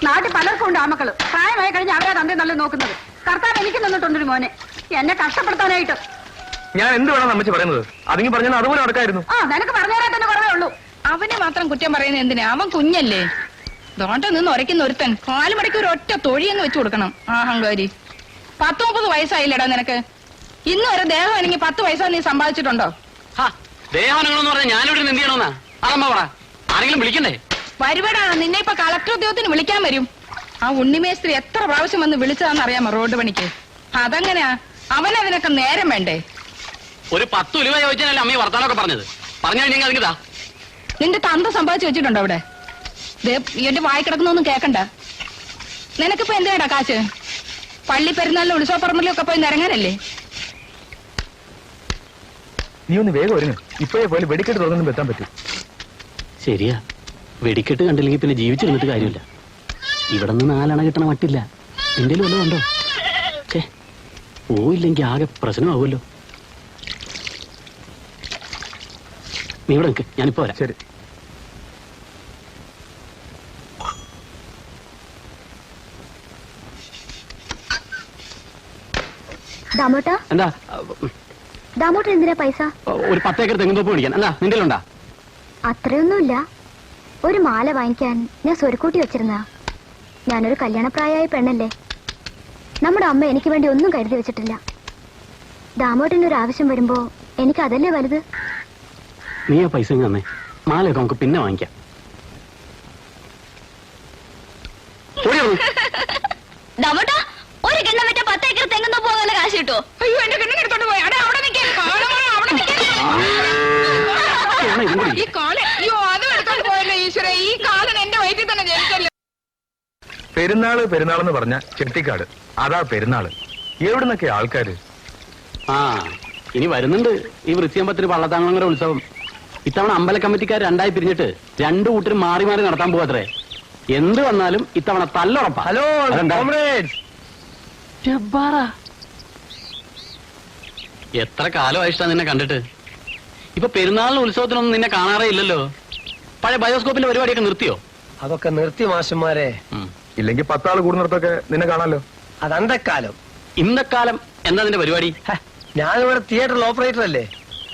നാട്ടിൽ പലർക്കും ഉണ്ട് ആമക്കള്. പ്രായമായി കഴിഞ്ഞ് അവരെ തന്തേ നല്ല നോക്കുന്നത്. കർത്താവ് എനിക്ക് നിന്നിട്ടുണ്ടൊരു മോനെ എന്നെ കഷ്ടപ്പെടുത്താനായിട്ട്. ഞാൻ എന്ത് വേണം അമ്മച്ചി പറയുന്നത്? അതെങ്കിൽ പറഞ്ഞാൽ അതുപോലെ നടക്കായിരുന്നു. നിനക്ക് പറഞ്ഞുതരാൻ തന്നെ കുറവേ ഉള്ളൂ. അവനെ മാത്രം കുറ്റം പറയുന്നത് എന്തിനാ? അവൻ കുഞ്ഞല്ലേ. ദോണ്ട നിന്ന് ഉരയ്ക്കുന്ന ഒരുത്തൻ കാലുമടക്കി ഒരു ഒറ്റ തൊഴിയെന്ന് വെച്ചു കൊടുക്കണം. അഹങ്കാരി. 19 വയസ്സായില്ലടാ നിനക്ക്. ഇന്ന് വരെ ദേഹം എനിക്ക് 10 വയസ്സാ നീ സമ്പാദിച്ചിട്ടുണ്ടോ? ദേഹാനങ്ങളെന്ന് പറഞ്ഞാൽ ഞാനിവിടെ എന്ത് ചെയ്യണമെന്നാ? അതമ്മ പറ. ആരെങ്കിലും വിളിക്കണ്ടേ? വരുവടാ, നിന്നെ ഇപ്പൊ കളക്ടർ ഉദ്യോഗത്തിന് വിളിക്കാൻ വരും. ആ ഉണ്ണിമേസ്ത്രി എത്ര പ്രാവശ്യം വന്ന് വിളിച്ചതാന്ന് അറിയാമോ റോഡ് പണിക്ക്? അതെങ്ങനെയാ? അവനതിനൊക്കെ നേരം വേണ്ടേ? ഒരു 10 ഉലുവ ചോദിച്ചാലല്ലേ അമ്മ വർത്താനൊക്കെ പറഞ്ഞത്. പറഞ്ഞു കഴിഞ്ഞാൽ അതിങ്ങതാ. നിന്റെ തന്ത സമ്പാദിച്ചു വെച്ചിട്ടുണ്ടോ അവിടെ? എന്റെ വായി കിടക്കുന്നൊന്നും കേക്കണ്ട. നിനക്കിപ്പോ എന്തിനാടാ കാശ്? പള്ളി പെരുന്നാളിലും ഉത്സവപ്പറമ്പിലും ഒക്കെ പോയി നിരങ്ങാനല്ലേ? നീ ഒന്ന് വേഗം ഒരുങ്ങ്. ഇപ്പോഴേ പോലെ വെടിക്കെട്ട് തുറന്നു എത്താൻ പറ്റും. ശരിയാ, വെടിക്കെട്ട് കണ്ടില്ലെങ്കിൽ പിന്നെ ജീവിച്ചിരുന്നിട്ട് കാര്യമില്ല. ഇവിടെ നിന്ന് 4 അണ കിട്ടണ മട്ടില്ല. എന്റെ വല്ലതും ഉണ്ടോ? ഛേ, പോയില്ലെങ്കിൽ ആകെ പ്രശ്നമാവുമല്ലോ. നീ ഇവിടെ നിൽക്ക്, ഞാനിപ്പോ വരാം. ശരി. എന്താ ദാമോട്ട എന്തിനാ പൈസ? ഒരു 10 ഏക്കർ തെങ്ങുന്തോപ്പ് മേടിക്കാൻ. എന്താ നിന്റെ ഉണ്ടാ? അത്രയൊന്നുമില്ല. ഒരു മാല വാങ്ങിക്കാൻ ഞാൻ സ്വരുക്കൂട്ടി വെച്ചിരുന്ന. ഞാനൊരു കല്യാണപ്രായമായ പെണ്ണല്ലേ. നമ്മുടെ അമ്മ എനിക്ക് വേണ്ടി ഒന്നും കരുതി വെച്ചിട്ടില്ല. ദാമോട്ടന്റെ ഒരു ആവശ്യം വരുമ്പോ എനിക്ക് അതല്ലേ വലുത്. നീ ആ പൈസ തന്നെ, മാലയൊക്കെ നമുക്ക് പിന്നെ വാങ്ങിക്കാം. ഒരു കിണ്ണം വിറ്റ 10 ഏക്കർ തെങ്ങുന്ന പോകാനുള്ള കാശ് കിട്ടോ? അയ്യോ, എന്റെ കിണ്ണെടുത്തോണ്ട് പോയി. അവിടെ നിൽക്കാൻ ഈ കാലൻ. അയ്യോ, അതും എടുത്തോണ്ട് പോയല്ലോ ഈശ്വര. ഈ കാലൻ എന്റെ വയറ്റിൽ തന്നെ ജനിച്ചല്ലോ. പെരുന്നാളെന്ന് പറഞ്ഞ ചെട്ടിക്കാട്, അതാ പെരുന്നാള്. എവിടുന്നൊക്കെ ആൾക്കാര്. ഇനി വരുന്നുണ്ട് ഈ വൃശ്ചികമ്പത്തിന് വള്ളത്താങ്കുളങ്ങര ഉത്സവം. ഇത്തവണ അമ്പല കമ്മിറ്റിക്കാർ 2ആയി പിരിഞ്ഞിട്ട് 2 കൂട്ടരും മാറി മാറി നടത്താൻ പോവാത്രേ. എന്ത് വന്നാലും ഇത്തവണ തല്ലുറപ്പാ. ഹലോ എത്ര കാലമായിട്ടാ നിന്നെ കണ്ടിട്ട്. ഇപ്പൊ പെരുന്നാളിന് ഉത്സവത്തിനൊന്നും നിന്നെ കാണാറേ ഇല്ലല്ലോ. പഴയ ബയോസ്കോപ്പിന്റെ പരിപാടിയൊക്കെ നിർത്തിയോ? അതൊക്കെ നിർത്തി മാഷന്മാരെ. ഇല്ലെങ്കിൽ 10 ആള് കൂടുന്നിടത്തൊക്കെ നിന്നെ കാണാലോ. അതന്തക്കാലം. ഇന്നക്കാലം എന്താ നിന്റെ പരിപാടി? ഞാനിവിടെ തിയേറ്ററിൽ ഓപ്പറേറ്റർ അല്ലേ.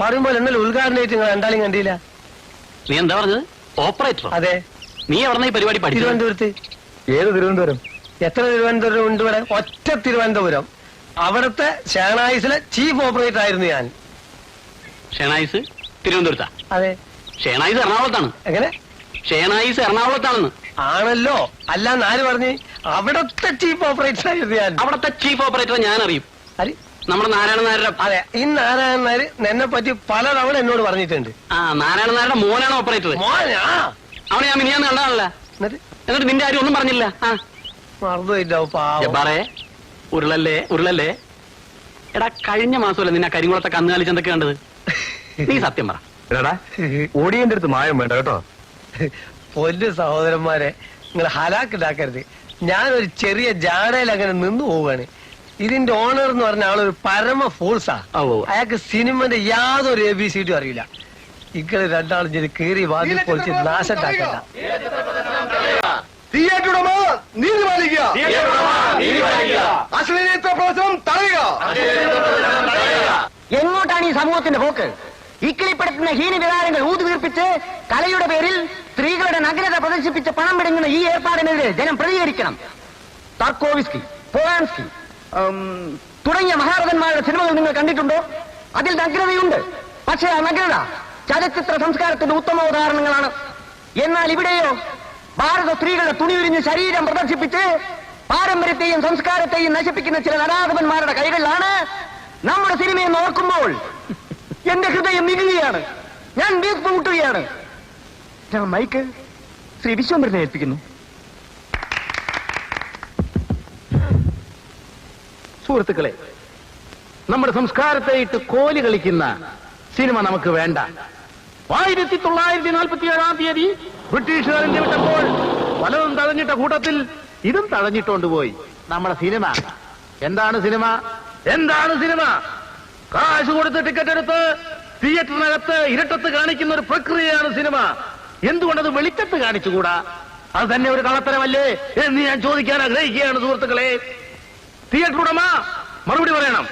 പറയുമ്പോൾ എന്നല്ല ഉദ്ഘാടനമായിട്ട് നിങ്ങൾ രണ്ടാളും കണ്ടില്ല. നീ എന്താ പറഞ്ഞത്? ഓപ്പറേറ്റർ? അതെ. നീ എവിടെ ഈ പരിപാടി പഠിച്ചു? തിരുവനന്തപുരത്ത്. ഏത് തിരുവനന്തപുരം? എത്ര തിരുവനന്തപുരം ഉണ്ട് ഇവിടെ? ഒറ്റ തിരുവനന്തപുരം. അവിടുത്തെ ഷേണായിസിലെ ചീഫ് ഓപ്പറേറ്റർ ആയിരുന്നു ഞാൻ. ഷേണായിസ് തിരുവനന്തപുരത്താ? അതെ. ഷേണായിസ് എറണാകുളത്താണ്. എങ്ങനെ? ഷേണായിസ് എറണാകുളത്താണെന്ന്. ആണല്ലോ. അല്ലാന്ന് ആര് പറഞ്ഞു? അവിടത്തെ ചീഫ് ഓപ്പറേറ്റർ ആയിരുന്നു ഞാൻ. അവിടത്തെ ചീഫ് ഓപ്പറേറ്റർ ഞാൻ അറിയും. നമ്മുടെ നാരായണ നായരുടെ. അതെ, ഈ നാരായണ നായർ എന്നെ പറ്റി പലതവണ എന്നോട് പറഞ്ഞിട്ടുണ്ട്. നാരായണ നായരുടെ മോനാണ് ഓപ്പറേറ്റർ. അവനെ ഞാൻ മിനിയാന്ന് കണ്ടതാണല്ലോ. എന്നിട്ട് നിന്റെ ആരും ഒന്നും പറഞ്ഞില്ല. മറന്നുപോയില്ലേ? ഉരുളല്ലേ. എടാ, കഴിഞ്ഞ മാസമല്ലേ നിന്നെ കരിങ്കുളത്തെ കന്നുകാലി ചന്തക്ക് കണ്ടത്? നീ സത്യം പറ. എടാ, ഓടിയന്റെ അടുത്ത് മായം വേണ്ട കേട്ടോ. പൊന്നു സഹോദരന്മാരെ, നിങ്ങൾ ഹലാക്കിണ്ടാക്കരുത്. ഞാനൊരു ചെറിയ ജാടയിൽ അങ്ങനെ നിന്നു പോവുകയാണ്. ഇതിന്റെ ഓണർ എന്ന് പറഞ്ഞ ആളൊരു പരമ ഫോഴ്സാ. അയാൾക്ക് സിനിമന്റെ യാതൊരു ABCD അറിയില്ല. ഇങ്ങള് രണ്ടാളും ചെയ്ത് കീറി വാതിൽ പൊളിച്ച് നാശണ്ടാക്കണ്ട. എങ്ങോട്ടാണ് ഈ സമൂഹത്തിന്റെ പോക്ക്? ഇക്കിളിപ്പെടുത്തുന്ന ഹീനവികാരങ്ങൾ ഊതുവീർപ്പിച്ച് കലയുടെ പേരിൽ സ്ത്രീകളുടെ നഗ്നത പ്രദർശിപ്പിച്ച് പണം പിടുങ്ങുന്ന ഈ ഏർപ്പാടിനെതിരെ ജനം പ്രതികരിക്കണം. താർക്കോവിസ്കി, പോവാൻസ്കി തുടങ്ങിയ മഹാരഥന്മാരുടെ സിനിമകൾ നിങ്ങൾ കണ്ടിട്ടുണ്ടോ? അതിൽ നഗ്നതയുണ്ട്. പക്ഷേ ആ നഗ്നത ചലച്ചിത്ര സംസ്കാരത്തിന്റെ ഉത്തമ ഉദാഹരണങ്ങളാണ്. എന്നാൽ ഇവിടെയോ ഭാരത സ്ത്രീകളുടെ തുണിയുരിഞ്ഞ് ശരീരം പ്രദർശിപ്പിച്ച് പാരമ്പര്യത്തെയും സംസ്കാരത്തെയും നശിപ്പിക്കുന്ന ചില നരാധപന്മാരുടെ കൈകളിലാണ് നമ്മുടെ സിനിമയെന്ന് ഓർക്കുമ്പോൾ എന്റെ ഹൃദയം നികുകയാണ്. ഞാൻ വീർപ്പ് മുട്ടുകയാണ്. മൈക്ക് ശ്രീ വിശ്വംഭരനെ ഏൽപ്പിക്കുന്നു. സുഹൃത്തുക്കളെ, നമ്മുടെ സംസ്കാരത്തെ ഇട്ട് കോലി കളിക്കുന്ന സിനിമ നമുക്ക് വേണ്ട. 1947 ബ്രിട്ടീഷുകാർ ഇന്ത്യ വിട്ടപ്പോൾ പലതും തഴഞ്ഞിട്ട കൂട്ടത്തിൽ ഇതും തഴഞ്ഞിട്ടുകൊണ്ടുപോയി നമ്മുടെ സിനിമ. എന്താണ് സിനിമ? കാശ് കൊടുത്ത് ടിക്കറ്റ് എടുത്ത് തിയേറ്ററിനകത്ത് ഇരട്ടത്ത് കാണിക്കുന്ന ഒരു പ്രക്രിയയാണ് സിനിമ. എന്തുകൊണ്ടത് വെളിച്ചത്ത് കാണിച്ചുകൂടാ? അത് തന്നെ ഒരു കള്ളത്തരമല്ലേ എന്ന് ഞാൻ ചോദിക്കാൻ ആഗ്രഹിക്കുകയാണ് സുഹൃത്തുക്കളെ. തിയേറ്റർ ഉടമ മറുപടി പറയണം.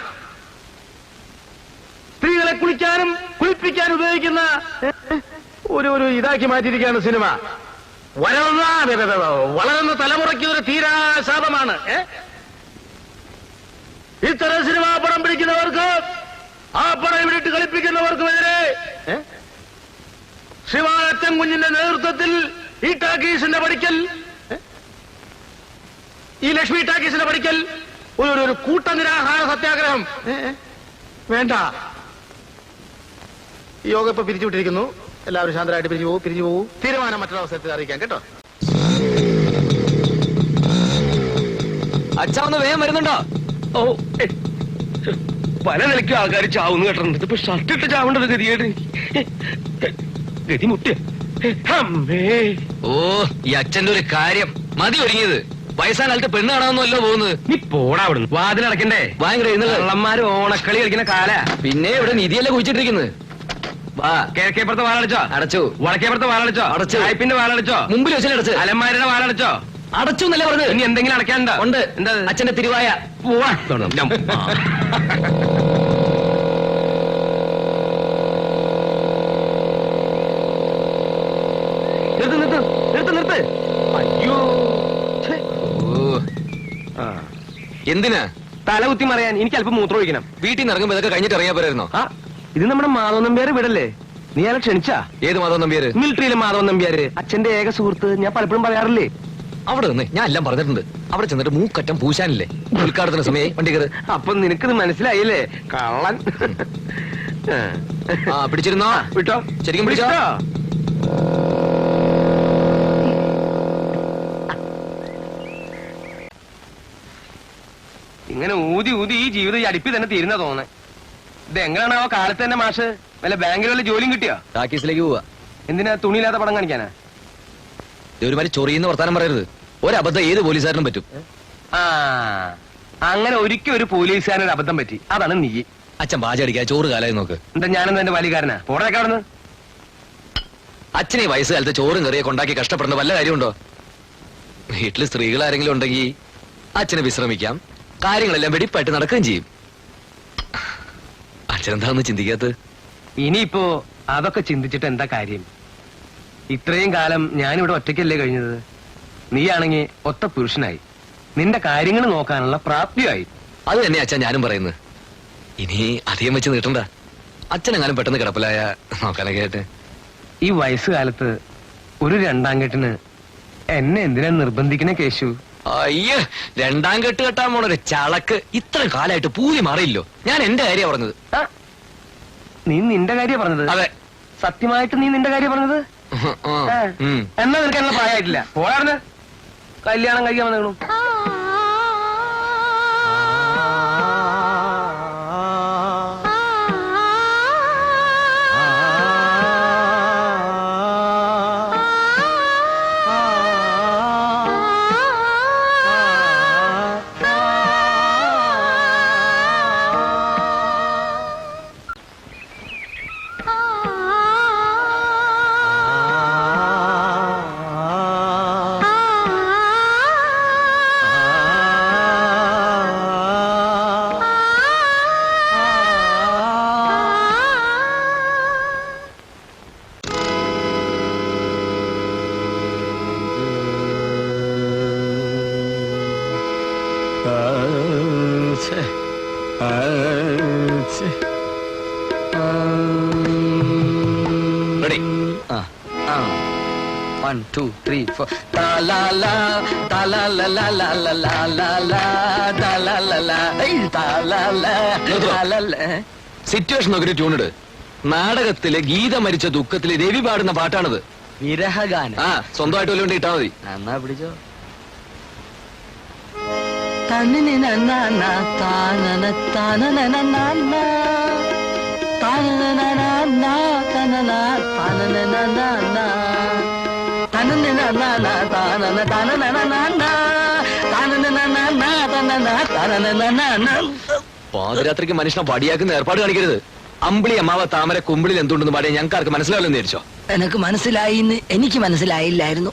സ്ത്രീകളെ കുളിക്കാനും കുളിപ്പിക്കാനും ഉപയോഗിക്കുന്ന ഒരു ഇതാക്കി മാറ്റിയിരിക്കുകയാണ് സിനിമ. വളരുന്ന തലമുറയ്ക്ക് ഒരു തീരാ ശാപമാണ്. ഇത്തരം സിനിമാ പടം പിടിക്കുന്നവർക്ക്, ആ പടം ഇവിടിട്ട് കളിപ്പിക്കുന്നവർക്കുമെതിരെ ശിവാനച്ചൻ കുഞ്ഞിന്റെ നേതൃത്വത്തിൽ ഈ ടാക്കീസിന്റെ പഠിക്കൽ, ഈ ലക്ഷ്മി ടാക്കീസിന്റെ പഠിക്കൽ ഒരു കൂട്ടനിരാഹാര സത്യാഗ്രഹം വേണ്ട. ഈ യോഗം ഇപ്പൊ പിരിച്ചുവിട്ടിരിക്കുന്നു. എല്ലാവരും ശാന്തരായിട്ട് പിരിച്ചു പോകൂ. തീരുമാനം മറ്റൊരവസരത്തിൽ അറിയിക്കാം കേട്ടോ. അച്ഛാ ഒന്ന് വേഗം വരുന്നുണ്ടോ? ഓ പല നിലയ്ക്കും ആൾക്കാർ ചാവുന്നു കേട്ടിട്ടുണ്ട്. ഇതിപ്പോ ഷർട്ടിട്ട് ചാവേണ്ടത് ഗതി മുട്ടിയ. ഓ ഈ അച്ഛന്റെ ഒരു കാര്യം മതി ഒരുങ്ങിയത്. വയസ്സാൻ കാലത്ത് പെണ്ണ് കാണാമെന്നല്ലോ പോകുന്നത്. നീ പോടാ അവിടുന്ന്. വാതിലടക്കണ്ടേ? ഭയങ്കര കള്ളന്മാര് ഓണക്കളി കളിക്കുന്ന കാല. പിന്നെ ഇവിടെ നിധിയല്ലേ കുഴിച്ചിട്ടിരിക്കുന്നത്. വാ. കിഴക്കേപ്പുറത്തെ വാലടച്ചോ? അടച്ചു. വടക്കേപ്പുറത്തെ വാലടച്ചോ? അടച്ചു. വായ്പിന്റെ വാലടച്ചോ? മുമ്പിൽ വെച്ചാൽ അടച്ച്. അലമാരുടെ വാലടച്ചോ? അടച്ചു എന്നല്ലേ പറഞ്ഞത്? ഇനി എന്തെങ്കിലും അടയ്ക്കാനുണ്ടോ? ഉണ്ട്. എന്താ? അച്ഛന്റെ തിരുവായ. പോവാ. നിർത്ത്. അയ്യോ എന്തിനാ? തലകുത്തി മറിയാൻ. എനിക്ക് അല്പം മൂത്രം ഒഴിക്കണം. വീട്ടിൽ നിന്ന് ഇറങ്ങുമ്പോ ഇതൊക്കെ കഴിഞ്ഞിട്ട് ഇറങ്ങിയാ പോരായിരുന്നോ? ആ ഇത് നമ്മുടെ മാധവൻ നമ്പ്യാര് വീടല്ലേ? നീ അയാളെ ക്ഷണിച്ചാ? ഏത് മാധവൻ നമ്പ്യാര്? മിലിറ്ററിയിലെ മാധവൻ നമ്പ്യാര്, അച്ഛന്റെ ഏക സുഹൃത്ത്. ഞാൻ പലപ്പോഴും പറയാറില്ലേ? അവിടെ നിന്ന് ഞാൻ എല്ലാം പറഞ്ഞിട്ടുണ്ട്. അവിടെ ചെന്നിട്ട് മൂക്കറ്റം പൂശാനില്ലേ? ഉദ്ഘാടനത്തിന് സമയം വണ്ടി കയറ്. അപ്പൊ നിനക്കിത് മനസ്സിലായില്ലേ? കള്ളൻ. ആ പിടിച്ചിരുന്നോ? വിട്ടോ? ശരിക്കും പിടിച്ചോ? ഇങ്ങനെ ഊതി ഈ ജീവിതം ഈ അടുപ്പി തന്നെ തീരുന്ന തോന്നേ. ഇത് എങ്ങനെയാണോ കാലത്ത് തന്നെ മാഷ് വല്ല ബാങ്കിൽ വല്ല ജോലിയും കിട്ടിയോ? ടാക്കീസിലേക്ക് പോവാ. എന്തിനാ? തുണിയില്ലാത്ത പടം കാണിക്കാനാ? ഒരുമാതിരി ചൊറിയുന്ന വർത്താനം പറയരുത്. ഒരബദ്ധം ഏത് പോലീസുകാരനും പറ്റും. ആ അങ്ങനെ ഒരിക്കൽ ഒരു പോലീസുകാരൻ ഒരു അബദ്ധം പറ്റി. അതാണ് നീ. അച്ഛൻ പാചകം അടിക്കാൻ ചോറ് കാലായി നോക്ക്. എന്താ ഞാനെന്താ എന്റെ വലികാരനാ? പോടേക്കാ അവിടുന്ന്. അച്ഛനെ വയസ്സുകാലത്ത് ചോറും കറിയൊക്കെ ഉണ്ടാക്കി കഷ്ടപ്പെടുന്ന വല്ല കാര്യമുണ്ടോ? വീട്ടില് സ്ത്രീകൾ ആരെങ്കിലും ഉണ്ടെങ്കിൽ അച്ഛനെ വിശ്രമിക്കാം. കാര്യങ്ങളെല്ലാം വെടിപ്പായിട്ട് നടക്കുകയും ചെയ്യും. അച്ഛനെന്താന്ന് ചിന്തിക്കാത്തത്? ഇനിയിപ്പോ അതൊക്കെ ചിന്തിച്ചിട്ട് എന്താ കാര്യം? ഇത്രയും കാലം ഞാനിവിടെ ഒറ്റയ്ക്കല്ലേ കഴിഞ്ഞത്? നീയാണെങ്കിൽ ഒത്ത പുരുഷനായി, നിന്റെ കാര്യങ്ങൾ നോക്കാനുള്ള പ്രാപ്തിയായി. അത് തന്നെ അച്ഛൻ ഞാനും പറയുന്നത്. ഇനി അധികം വെച്ച് നീട്ടണ്ട. അച്ഛനെങ്ങാനും പെട്ടെന്ന് കിടപ്പിലായ നോക്കാനൊക്കെ ആയിട്ട്. ഈ വയസ്സുകാലത്ത് ഒരു രണ്ടാം കെട്ടിന് എന്നെ എന്തിനാ നിർബന്ധിക്കണേ കേശു? അയ്യ, രണ്ടാം കെട്ട് കെട്ടാൻ പോണൊരു ചളക്ക്. ഇത്ര കാലമായിട്ട് പൂതി മാറിയില്ലോ. ഞാൻ എന്റെ കാര്യ പറഞ്ഞത്. നീ നിന്റെ കാര്യ പറഞ്ഞത്? അതെ. സത്യമായിട്ട് നീ നിന്റെ കാര്യം പറഞ്ഞത്? എന്നാ നിനക്ക് എന്നാ പ്രായമായിട്ടില്ല. പോരാടുന്ന് കല്യാണം കഴിക്കാൻ വന്നു. Ready? 1, 2, 3, 4. Ta la la, ta la la la la la la la la, ta la la la, ta la la, ta la la. Situation നോക്കി ഒരു ട്യൂണിട്. നാടകത്തിലെ ഗീത മരിച്ച ദുഃഖത്തില് രവി പാടുന്ന പാട്ടാണത്. വിരഹഗാനം. ആ സ്വന്തമായിട്ട് വല്ല കൊണ്ട് ഇട്ടാ മതി. എന്നാ പിടിച്ചോ. പാതിരാത്രിക്ക് മനുഷ്യനെ വടിയാക്കുന്ന ഏർപ്പാട് കാണിക്കരുത്. അമ്പിളി അമ്മാവ താമര കുമ്പിളിൽ എന്തുണ്ടെന്ന് പാടിയ ഞങ്ങൾക്ക് ആർക്ക് മനസ്സിലാവില്ലെന്ന് വിചാരിച്ചോ? എനക്ക് മനസ്സിലായി. എനിക്ക് മനസ്സിലായില്ലായിരുന്നു.